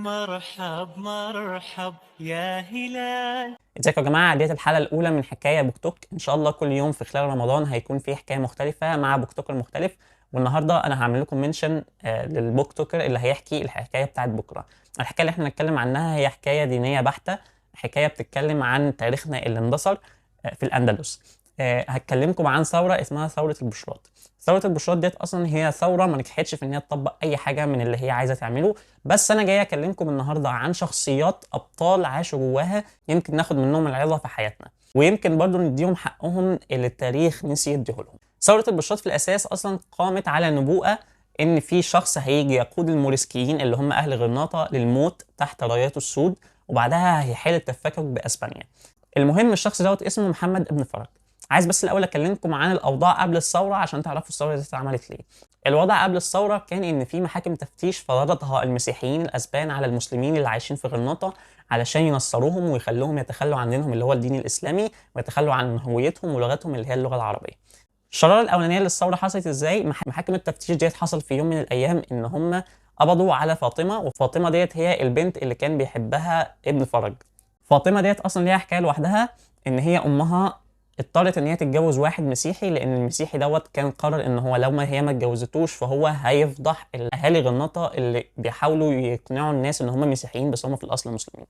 مرحب مرحب يا هلال. ازيكم يا جماعه؟ ديت الحلقه الاولى من حكايه بوك توك. ان شاء الله كل يوم في خلال رمضان هيكون في حكايه مختلفه مع بوك توكر مختلف. والنهارده انا هعمل لكم منشن للبوك توكر اللي هيحكي الحكايه بتاعت بكره. الحكايه اللي احنا هنتكلم عنها هي حكايه دينيه بحته، حكايه بتتكلم عن تاريخنا اللي اندثر في الاندلس. هتكلمكم عن ثوره اسمها ثوره البشرات. ثوره البشرات ديت اصلا هي ثوره ما نجحتش في ان هي تطبق اي حاجه من اللي هي عايزه تعمله، بس انا جاي اكلمكم النهارده عن شخصيات ابطال عاشوا جواها، يمكن ناخد منهم العظه في حياتنا، ويمكن برضو نديهم حقهم اللي التاريخ نسي يديهولهم. ثوره البشرات في الاساس اصلا قامت على نبوءه ان في شخص هيجي يقود الموريسكيين اللي هم اهل غرناطه للموت تحت راياته السود، وبعدها هيحل التفكك باسبانيا. المهم الشخص دوت اسمه محمد ابن فرج. عايز بس الاول اكلمكم عن الاوضاع قبل الثوره عشان تعرفوا الثوره دي اتعملت ليه. الوضع قبل الثوره كان ان في محاكم تفتيش فرضتها المسيحيين الاسبان على المسلمين اللي عايشين في غرناطه علشان ينصروهم ويخلوهم يتخلوا عن دينهم اللي هو الدين الاسلامي، ويتخلوا عن هويتهم ولغتهم اللي هي اللغه العربيه. الشراره الاولانيه للثوره حصلت ازاي؟ محاكم التفتيش ديت حصل في يوم من الايام ان هم قبضوا على فاطمه، وفاطمه ديت هي البنت اللي كان بيحبها ابن فرج. فاطمه ديت اصلا ليها حكايه لوحدها، ان هي امها اضطرت ان هي تتجوز واحد مسيحي، لان المسيحي دوت كان قرر ان هو لو ما هي ما اتجوزتوش فهو هيفضح الاهالي غرناطه اللي بيحاولوا يقنعوا الناس ان هم مسيحيين بس هم في الاصل مسلمين.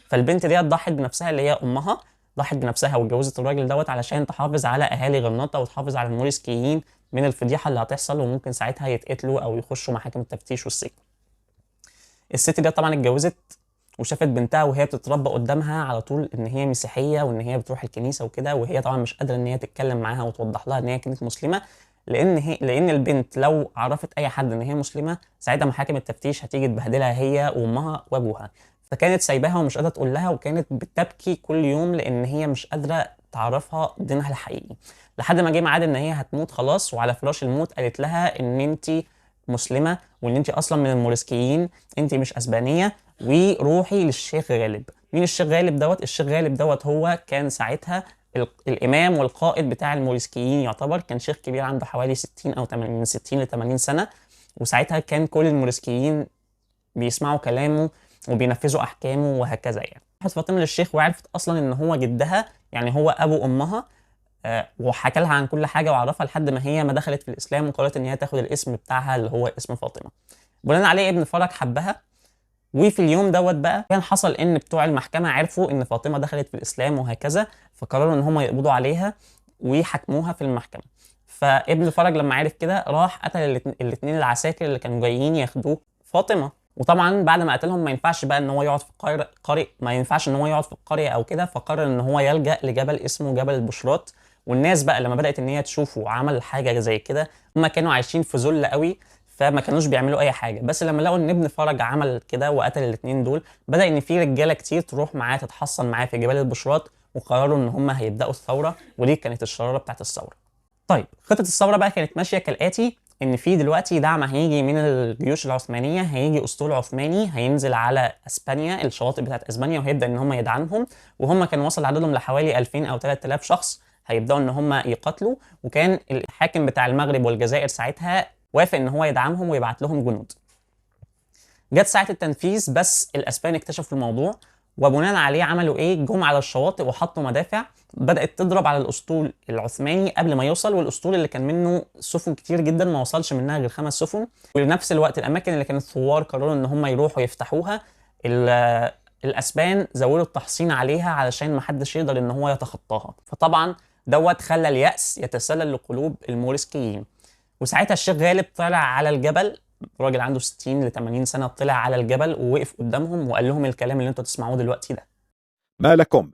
فالبنت ديت ضحت بنفسها، اللي هي امها ضحت بنفسها واتجوزت الراجل دوت علشان تحافظ على اهالي غرناطه وتحافظ على الموريسكيين من الفضيحه اللي هتحصل، وممكن ساعتها يتقتلوا او يخشوا محاكم التفتيش والسجن. الست دي طبعا اتجوزت وشافت بنتها وهي بتتربى قدامها على طول ان هي مسيحيه وان هي بتروح الكنيسه وكده، وهي طبعا مش قادره ان هي تتكلم معاها وتوضح لها ان هي كانت مسلمه، لان البنت لو عرفت اي حد ان هي مسلمه ساعتها محاكم التفتيش هتيجي تبهدلها هي وامها وابوها. فكانت سايباها ومش قادره تقول لها، وكانت بتبكي كل يوم لان هي مش قادره تعرفها دينها الحقيقي، لحد ما جه ميعاد ان هي هتموت خلاص، وعلى فراش الموت قالت لها ان انت مسلمه وان انت اصلا من الموريسكيين، انت مش اسبانيه، وروحي للشيخ غالب. مين الشيخ غالب دوت؟ الشيخ غالب دوت هو كان ساعتها الامام والقائد بتاع الموريسكيين، يعتبر كان شيخ كبير عنده حوالي 60 او 80، من 60 ل 80 سنه، وساعتها كان كل الموريسكيين بيسمعوا كلامه وبينفذوا احكامه وهكذا. يعني راحت فاطمه للشيخ وعرفت اصلا ان هو جدها، يعني هو ابو امها، وحكى لها عن كل حاجه وعرفها لحد ما هي ما دخلت في الاسلام وقررت ان هي تاخد الاسم بتاعها اللي هو اسم فاطمه. بناء عليه ابن فرج حبها، وفي اليوم دوت بقى كان حصل ان بتوع المحكمه عرفوا ان فاطمه دخلت في الاسلام وهكذا، فقرروا ان هم يقبضوا عليها ويحاكموها في المحكمه. فابن فرج لما عرف كده راح قتل الاثنين العساكر اللي كانوا جايين ياخدوه فاطمه. وطبعا بعد ما قتلهم ما ينفعش بقى ان هو يقعد في قرية، ما ينفعش ان هو يقعد في القريه او كده، فقرر ان هو يلجأ لجبل اسمه جبل البشرات. والناس بقى لما بدأت ان هي تشوفه عمل حاجه زي كده، هم كانوا عايشين في ذل قوي، فما كانوش بيعملوا اي حاجه. بس لما لقوا ان ابن فرج عمل كده وقتل الاثنين دول، بدأ ان في رجاله كتير تروح معاه تتحصن معاه في جبال البشرات، وقرروا ان هم هيبدأوا الثوره، ودي كانت الشراره بتاعت الثوره. طيب خطه الثوره بقى كانت ماشيه كالاتي: ان في دلوقتي دعم هيجي من الجيوش العثمانيه، هيجي اسطول عثماني هينزل على اسبانيا، الشواطئ بتاعت اسبانيا، وهيبدا ان هم يدعمهم، وهم كان وصل عددهم لحوالي 2000 او 3000 شخص هيبداوا ان هم يقاتلوا. وكان الحاكم بتاع المغرب والجزائر ساعتها وافق ان هو يدعمهم ويبعت لهم جنود. جت ساعه التنفيذ بس الاسبان اكتشفوا الموضوع، وبناء عليه عملوا ايه؟ جم على الشواطئ وحطوا مدافع بدأت تضرب على الأسطول العثماني قبل ما يوصل، والأسطول اللي كان منه سفن كتير جدا ما وصلش منها غير 5 سفن. ولنفس الوقت الأماكن اللي كانت الثوار قرروا إن هم يروحوا يفتحوها، الأسبان زودوا التحصين عليها علشان ما حدش يقدر إن هو يتخطاها. فطبعا دوت خلى اليأس يتسلل لقلوب الموريسكيين. وساعتها الشيخ غالب طلع على الجبل، راجل عنده 60 ل 80 سنة، طلع على الجبل ووقف قدامهم وقال لهم الكلام اللي انتوا تسمعوه دلوقتي ده: ما لكم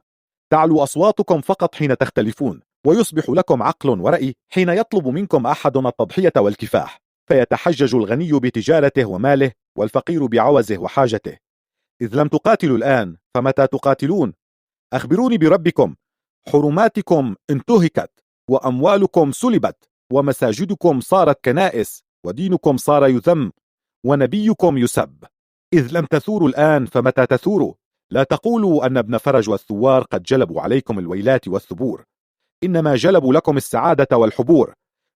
تعلو أصواتكم فقط حين تختلفون، ويصبح لكم عقل ورأي حين يطلب منكم أحد التضحية والكفاح، فيتحجج الغني بتجارته وماله والفقير بعوزه وحاجته. إذ لم تقاتلوا الآن فمتى تقاتلون؟ أخبروني بربكم. حرماتكم انتهكت، وأموالكم سلبت، ومساجدكم صارت كنائس، ودينكم صار يذم، ونبيكم يسب. إذ لم تثوروا الآن فمتى تثوروا؟ لا تقولوا أن ابن فرج والثوار قد جلبوا عليكم الويلات والثبور، إنما جلبوا لكم السعادة والحبور،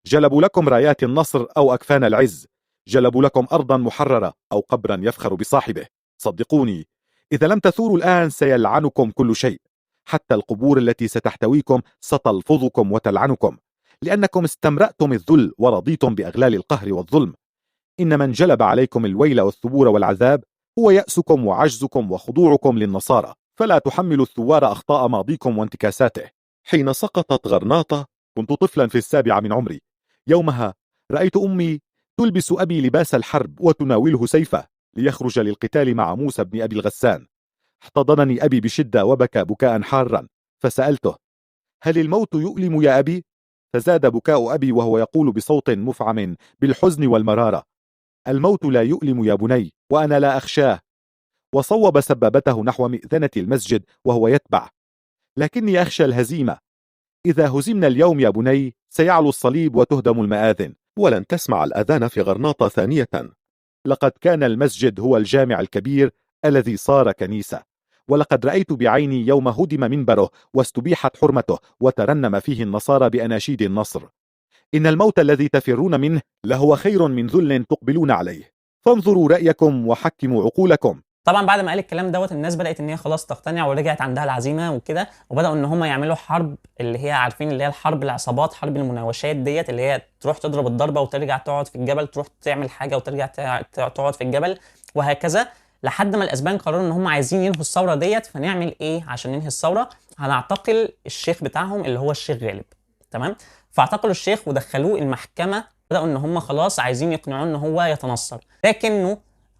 جلبوا لكم رايات النصر أو أكفان العز، جلبوا لكم أرضا محررة أو قبرا يفخر بصاحبه. صدقوني، إذا لم تثوروا الآن سيلعنكم كل شيء، حتى القبور التي ستحتويكم ستلفظكم وتلعنكم، لأنكم استمرأتم الذل ورضيتم بأغلال القهر والظلم. إن من جلب عليكم الويل والثبور والعذاب هو يأسكم وعجزكم وخضوعكم للنصارى، فلا تحملوا الثوار أخطاء ماضيكم وانتكاساته. حين سقطت غرناطة كنت طفلا في 7 من عمري. يومها رأيت أمي تلبس أبي لباس الحرب وتناوله سيفه ليخرج للقتال مع موسى بن أبي الغسان. احتضنني أبي بشدة وبكى بكاء حارا، فسألته: هل الموت يؤلم يا أبي؟ فزاد بكاء أبي وهو يقول بصوت مفعم بالحزن والمرارة: الموت لا يؤلم يا بني، وأنا لا أخشاه. وصوب سبابته نحو مئذنة المسجد وهو يتبع: لكني أخشى الهزيمة. إذا هزمنا اليوم يا بني سيعلو الصليب وتهدم المآذن، ولن تسمع الأذان في غرناطة ثانية. لقد كان المسجد هو الجامع الكبير الذي صار كنيسة، ولقد رأيت بعيني يوم هدم منبره واستبيحت حرمته وترنم فيه النصارى بأناشيد النصر. إن الموت الذي تفرون منه لهو خير من ذل تقبلون عليه، فانظروا رأيكم وحكموا عقولكم. طبعا بعد ما قال الكلام دوت الناس بدات ان هي خلاص تقتنع ورجعت عندها العزيمه وكده، وبداوا ان هم يعملوا حرب اللي هي عارفين اللي هي الحرب العصابات، حرب المناوشات ديت، اللي هي تروح تضرب الضربه وترجع تقعد في الجبل، تروح تعمل حاجه وترجع تقعد في الجبل، وهكذا لحد ما الاسبان قرروا ان هم عايزين ينهوا الثوره ديت. فنعمل ايه عشان ننهي الثوره؟ هنعتقل الشيخ بتاعهم اللي هو الشيخ غالب. تمام. فاعتقلوا الشيخ ودخلوه المحكمه، بداوا ان هم خلاص عايزين يقنعوه ان هو يتنصر، لكنه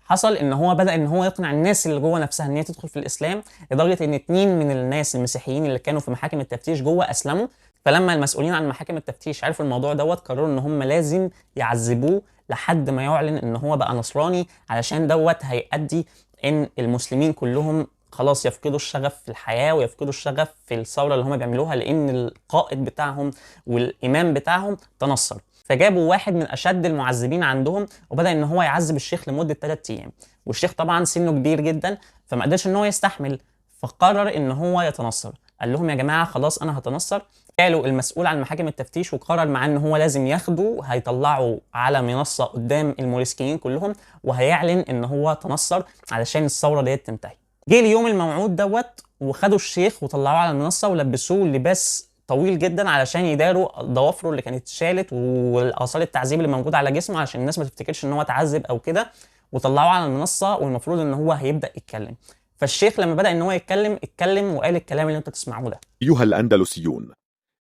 حصل ان هو بدا ان هو يقنع الناس اللي جوه نفسها ان هي تدخل في الاسلام، لدرجه ان 2 من الناس المسيحيين اللي كانوا في محاكم التفتيش جوه اسلموا. فلما المسؤولين عن محاكم التفتيش عرفوا الموضوع دوت قرروا ان هم لازم يعذبوه لحد ما يعلن ان هو بقى نصراني، علشان دوت هيؤدي ان المسلمين كلهم خلاص يفقدوا الشغف في الحياه ويفقدوا الشغف في الثوره اللي هم بيعملوها، لان القائد بتاعهم والامام بتاعهم تنصر. فجابوا واحد من اشد المعذبين عندهم وبدا ان هو يعذب الشيخ لمده 3 ايام. والشيخ طبعا سنه كبير جدا فما قدرش ان هو يستحمل، فقرر ان هو يتنصر. قال لهم يا جماعه خلاص انا هتنصر. قالوا المسؤول عن محاكم التفتيش وقرر معاه ان هو لازم ياخده، هيطلعه على منصه قدام الموريسكيين كلهم وهيعلن ان هو تنصر علشان الثوره ديت تنتهي. جه اليوم الموعود دوت وخدوا الشيخ وطلعوه على المنصه ولبسوه لباس طويل جدا علشان يداروا ضوافره اللي كانت اتشالت والاثار التعذيب اللي موجوده على جسمه، علشان الناس ما تفتكرش ان هو اتعذب او كده. وطلعوه على المنصه والمفروض ان هو هيبدا يتكلم. فالشيخ لما بدا ان هو اتكلم وقال الكلام اللي انتوا تسمعوه ده: أيها الأندلسيون،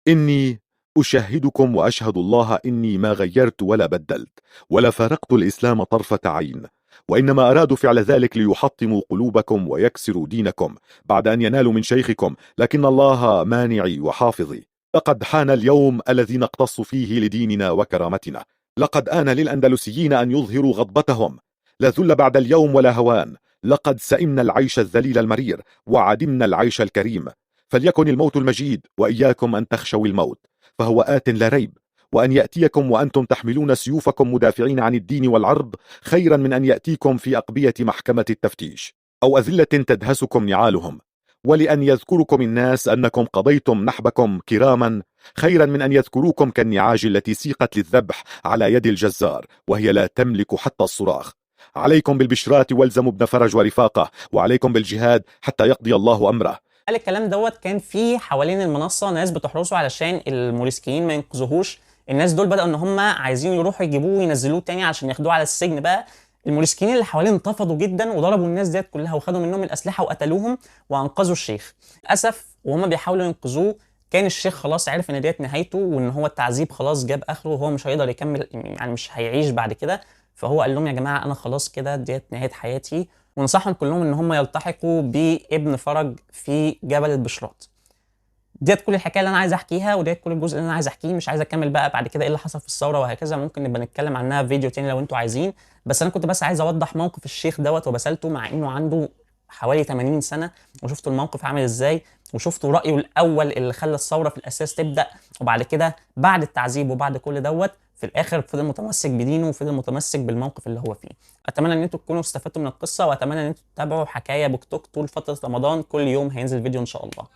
إني أشهدكم وأشهد الله إني ما غيرت ولا بدلت ولا فارقت الإسلام طرفة عين، وإنما أرادوا فعل ذلك ليحطموا قلوبكم ويكسروا دينكم بعد أن ينالوا من شيخكم، لكن الله مانعي وحافظي. لقد حان اليوم الذي نقتص فيه لديننا وكرامتنا. لقد آن للأندلسيين أن يظهروا غضبتهم. لا ذل بعد اليوم ولا هوان. لقد سئمنا العيش الذليل المرير وعدمنا العيش الكريم. فليكن الموت المجيد، وإياكم أن تخشوا الموت، فهو آت لا ريب. وأن يأتيكم وأنتم تحملون سيوفكم مدافعين عن الدين والعرض خيرا من أن يأتيكم في أقبية محكمة التفتيش أو أذلة تدهسكم نعالهم. ولأن يذكركم الناس أنكم قضيتم نحبكم كراما خيرا من أن يذكروكم كالنعاج التي سيقت للذبح على يد الجزار وهي لا تملك حتى الصراخ. عليكم بالبشرات والزموا ابن فرج ورفاقه، وعليكم بالجهاد حتى يقضي الله أمره. قال الكلام دوت كان في حوالين المنصه ناس بتحرسه علشان الموريسكيين ما ينقذوهوش. الناس دول بدأوا ان هم عايزين يروحوا يجيبوه وينزلوه تاني عشان ياخدوه على السجن. بقى الموريسكيين اللي حوالين انتفضوا جدا وضربوا الناس ديت كلها وخدوا منهم الاسلحه وقتلوهم وانقذوا الشيخ. للاسف وهم بيحاولوا ينقذوه كان الشيخ خلاص عرف ان ديت نهايته وان هو التعذيب خلاص جاب اخره وهو مش هيقدر يكمل، يعني مش هيعيش بعد كده. فهو قال لهم يا جماعه انا خلاص كده ديت نهايه حياتي، ونصحهم كلهم ان هم يلتحقوا بابن فرج في جبل البشرات. ديت كل الحكايه اللي انا عايز احكيها، وديت كل الجزء اللي انا عايز احكيه. مش عايز اكمل بقى بعد كده ايه اللي حصل في الثوره وهكذا، ممكن نبقى نتكلم عنها في فيديو تاني لو انتوا عايزين. بس انا كنت بس عايز اوضح موقف الشيخ دوت وبسالته مع انه عنده حوالي 80 سنه، وشفتوا الموقف عامل ازاي، وشفتوا رايه الاول اللي خلى الثوره في الاساس تبدا، وبعد كده بعد التعذيب وبعد كل دوت في الاخر فضل متمسك بدينه وفضل متمسك بالموقف اللي هو فيه. اتمنى ان انتوا تكونوا استفدتوا من القصه، واتمنى ان انتوا تتابعوا حكايه بوك توك طول فتره رمضان. كل يوم هينزل فيديو ان شاء الله.